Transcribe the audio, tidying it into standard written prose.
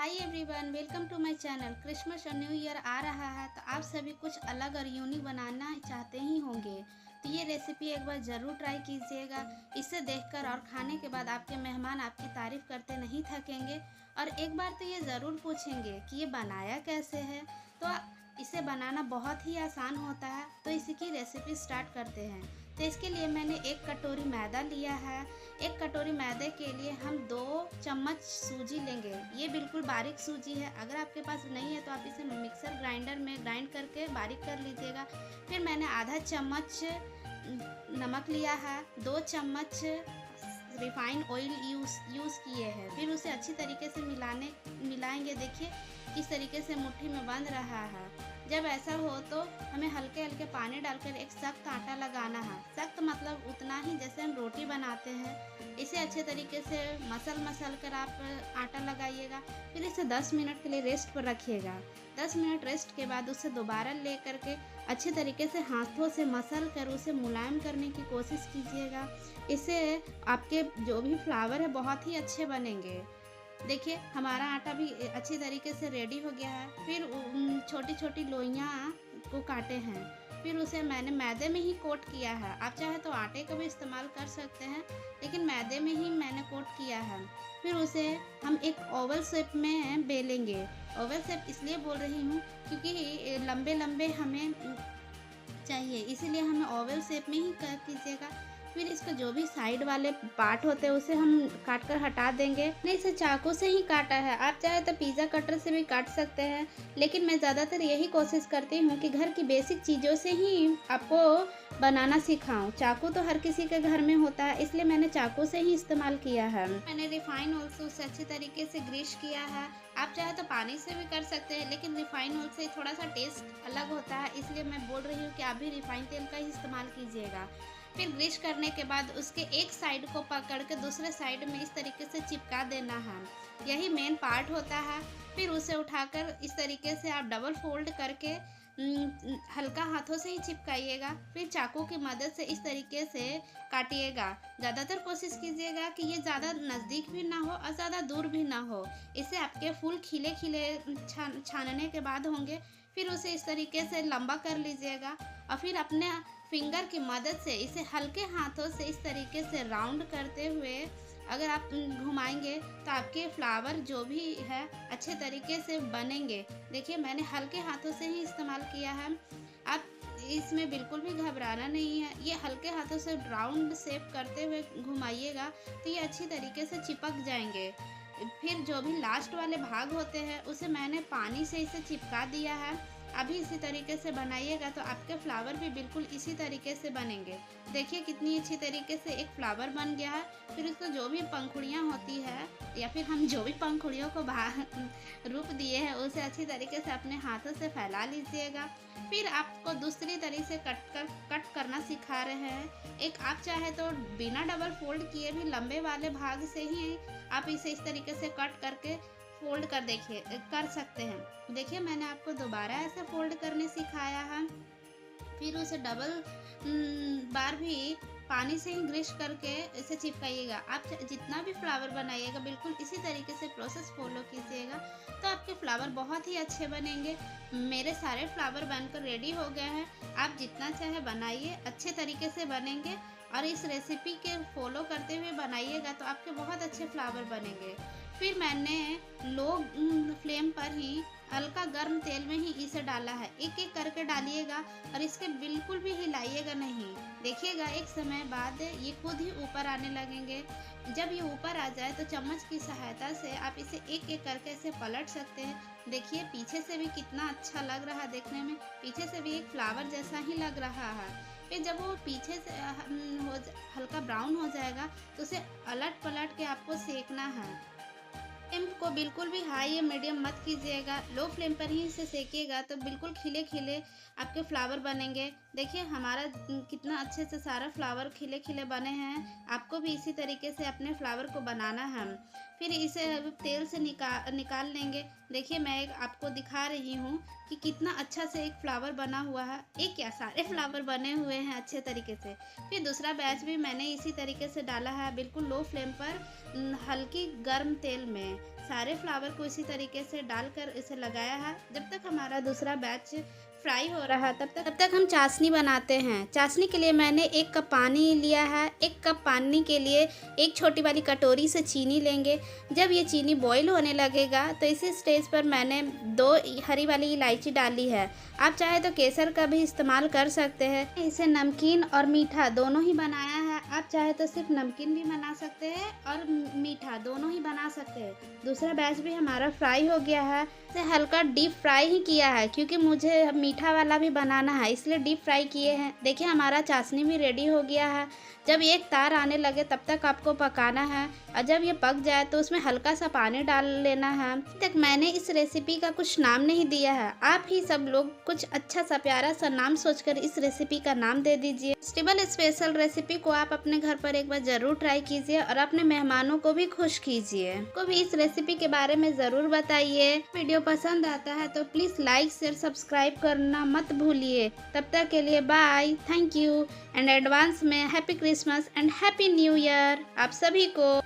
Hi everyone, welcome to my channel. Christmas और new year आ रहा है तो आप सभी कुछ अलग और यूनिक बनाना चाहते ही होंगे। तो ये रेसिपी एक बार ज़रूर ट्राई कीजिएगा। इसे देखकर और खाने के बाद आपके मेहमान आपकी तारीफ़ करते नहीं थकेंगे और एक बार तो ये ज़रूर पूछेंगे कि ये बनाया कैसे है। तो इसे बनाना बहुत ही आसान होता है, तो इसी की रेसिपी स्टार्ट करते हैं। तो इसके लिए मैंने एक कटोरी मैदा लिया है। एक कटोरी मैदे के लिए हम 2 चम्मच सूजी लेंगे। ये बिल्कुल बारीक सूजी है, अगर आपके पास नहीं है तो आप इसे मिक्सर ग्राइंडर में ग्राइंड करके बारीक कर लीजिएगा। फिर मैंने आधा चम्मच नमक लिया है, 2 चम्मच रिफाइंड ऑयल यूज़ किए हैं। फिर उसे अच्छी तरीके से मिलाएंगे। देखिए किस तरीके से मुट्ठी में बंध रहा है। जब ऐसा हो तो हमें हल्के हल्के पानी डालकर एक सख्त आटा लगाना है। सख्त मतलब उतना ही जैसे हम रोटी बनाते हैं। इसे अच्छे तरीके से मसल कर आप आटा लगाइएगा। फिर इसे 10 मिनट के लिए रेस्ट पर रखिएगा। 10 मिनट रेस्ट के बाद उसे दोबारा ले करके अच्छे तरीके से हाथों से मसल कर उसे मुलायम करने की कोशिश कीजिएगा। इससे आपके जो भी फ्लावर है बहुत ही अच्छे बनेंगे। देखिए हमारा आटा भी अच्छी तरीके से रेडी हो गया है। फिर छोटी छोटी लोइयाँ को काटे हैं। फिर उसे मैंने मैदे में ही कोट किया है। आप चाहे तो आटे का भी इस्तेमाल कर सकते हैं, लेकिन मैदे में ही मैंने कोट किया है। फिर उसे हम एक ओवल शेप में बेलेंगे। ओवल शेप इसलिए बोल रही हूँ क्योंकि लंबे लंबे हमें चाहिए, इसीलिए हमें ओवल शेप में ही कर कीजिएगा। फिर इसका जो भी साइड वाले पार्ट होते हैं उसे हम काट कर हटा देंगे। मैंने इसे चाकू से ही काटा है, आप चाहे तो पिज़्ज़ा कटर से भी काट सकते हैं, लेकिन मैं ज़्यादातर यही कोशिश करती हूँ कि घर की बेसिक चीज़ों से ही आपको बनाना सिखाऊं। चाकू तो हर किसी के घर में होता है, इसलिए मैंने चाकू से ही इस्तेमाल किया है। मैंने रिफाइन ऑयल से उसे अच्छी तरीके से ग्रीस किया है। आप चाहे तो पानी से भी कर सकते हैं, लेकिन रिफाइन ऑयल से थोड़ा सा टेस्ट अलग होता है, इसलिए मैं बोल रही हूँ कि आप भी रिफाइन तेल का ही इस्तेमाल कीजिएगा। फिर ग्रीस करने के बाद उसके एक साइड को पकड़ के दूसरे साइड में इस तरीके से चिपका देना है। यही मेन पार्ट होता है। फिर उसे उठाकर इस तरीके से आप डबल फोल्ड करके हल्का हाथों से ही चिपकाइएगा। फिर चाकू की मदद से इस तरीके से काटिएगा। ज़्यादातर कोशिश कीजिएगा कि ये ज़्यादा नज़दीक भी ना हो और ज़्यादा दूर भी ना हो। इससे आपके फूल खिले खिले छानने के बाद होंगे। फिर उसे इस तरीके से लंबा कर लीजिएगा और फिर अपने फिंगर की मदद से इसे हल्के हाथों से इस तरीके से राउंड करते हुए अगर आप घुमाएंगे तो आपके फ्लावर जो भी है अच्छे तरीके से बनेंगे। देखिए मैंने हल्के हाथों से ही इस्तेमाल किया है, आप इसमें बिल्कुल भी घबराना नहीं है। ये हल्के हाथों से राउंड शेप करते हुए घुमाइएगा तो ये अच्छी तरीके से चिपक जाएंगे। फिर जो भी लास्ट वाले भाग होते हैं उसे मैंने पानी से इसे चिपका दिया है। अभी इसी तरीके से बनाइएगा तो आपके फ्लावर भी बिल्कुल इसी तरीके से बनेंगे। देखिए कितनी अच्छी तरीके से एक फ्लावर बन गया है। फिर इसको जो भी पंखुड़ियाँ होती है या फिर हम जो भी पंखुड़ियों को बाहर रूप दिए हैं उसे अच्छी तरीके से अपने हाथों से फैला लीजिएगा। फिर आपको दूसरी तरीके से कट करना सिखा रहे हैं। एक आप चाहे तो बिना डबल फोल्ड किए भी लंबे वाले भाग से ही आप इसे इस तरीके से कट करके फोल्ड कर सकते हैं। देखिए मैंने आपको दोबारा ऐसे फोल्ड करने सिखाया है। फिर उसे डबल बार भी पानी से ही ग्रीस करके इसे चिपकाइएगा। आप जितना भी फ्लावर बनाइएगा बिल्कुल इसी तरीके से प्रोसेस फॉलो कीजिएगा तो आपके फ्लावर बहुत ही अच्छे बनेंगे। मेरे सारे फ्लावर बनकर रेडी हो गए हैं। आप जितना चाहे बनाइए, अच्छे तरीके से बनेंगे और इस रेसिपी के फॉलो करते हुए बनाइएगा तो आपके बहुत अच्छे फ्लावर बनेंगे। फिर मैंने लो फ्लेम पर ही हल्का गर्म तेल में ही इसे डाला है। एक एक करके डालिएगा और इसके बिल्कुल भी हिलाइएगा नहीं। देखिएगा एक समय बाद ये खुद ही ऊपर आने लगेंगे। जब ये ऊपर आ जाए तो चम्मच की सहायता से आप इसे एक एक करके इसे पलट सकते हैं। देखिए पीछे से भी कितना अच्छा लग रहा है देखने में, पीछे से भी एक फ्लावर जैसा ही लग रहा है। फिर जब वो पीछे से हल्का ब्राउन हो जाएगा तो उसे अलट पलट के आपको सेकना है। फ्लेम को बिल्कुल भी हाई या मीडियम मत कीजिएगा, लो फ्लेम पर ही इसे सेकिएगा तो बिल्कुल खिले खिले आपके फ्लावर बनेंगे। देखिए हमारा कितना अच्छे से सारा फ्लावर खिले खिले बने हैं। आपको भी इसी तरीके से अपने फ्लावर को बनाना है। फिर इसे तेल से निकाल लेंगे। देखिए मैं आपको दिखा रही हूँ कि कितना अच्छा से एक फ्लावर बना हुआ है। एक क्या सारे फ्लावर बने हुए हैं अच्छे तरीके से। फिर दूसरा बैच भी मैंने इसी तरीके से डाला है, बिल्कुल लो फ्लेम पर हल्की गर्म तेल में। सारे फ्लावर को इसी तरीके से डालकर इसे लगाया है। जब तक हमारा दूसरा बैच फ्राई हो रहा है तब तक हम चाशनी बनाते हैं। चाशनी के लिए मैंने 1 कप पानी लिया है। 1 कप पानी के लिए एक छोटी वाली कटोरी से चीनी लेंगे। जब ये चीनी बॉईल होने लगेगा तो इसी स्टेज पर मैंने 2 हरी वाली इलायची डाली है। आप चाहे तो केसर का भी इस्तेमाल कर सकते हैं। इसे नमकीन और मीठा दोनों ही बनाया है। आप चाहे तो सिर्फ नमकीन भी बना सकते हैं और मीठा दोनों ही बना सकते हैं। दूसरा बैच भी हमारा फ्राई हो गया है। इसे हल्का डीप फ्राई ही किया है क्योंकि मुझे मीठा वाला भी बनाना है, इसलिए डीप फ्राई किए हैं। देखिए हमारा चाशनी भी रेडी हो गया है। जब एक तार आने लगे तब तक आपको पकाना है और जब ये पक जाए तो उसमें हल्का सा पानी डाल लेना है। अभी तक मैंने इस रेसिपी का कुछ नाम नहीं दिया है। आप ही सब लोग कुछ अच्छा सा प्यारा सा नाम सोचकर इस रेसिपी का नाम दे दीजिए। फेस्टिवल स्पेशल रेसिपी को आप अपने घर पर एक बार जरूर ट्राई कीजिए और अपने मेहमानों को भी खुश कीजिए। को भी इस रेसिपी के बारे में जरूर बताइए। वीडियो पसंद आता है तो प्लीज लाइक शेयर सब्सक्राइब करना मत भूलिए। तब तक के लिए bye, thank you and advance में happy Christmas and happy new year आप सभी को।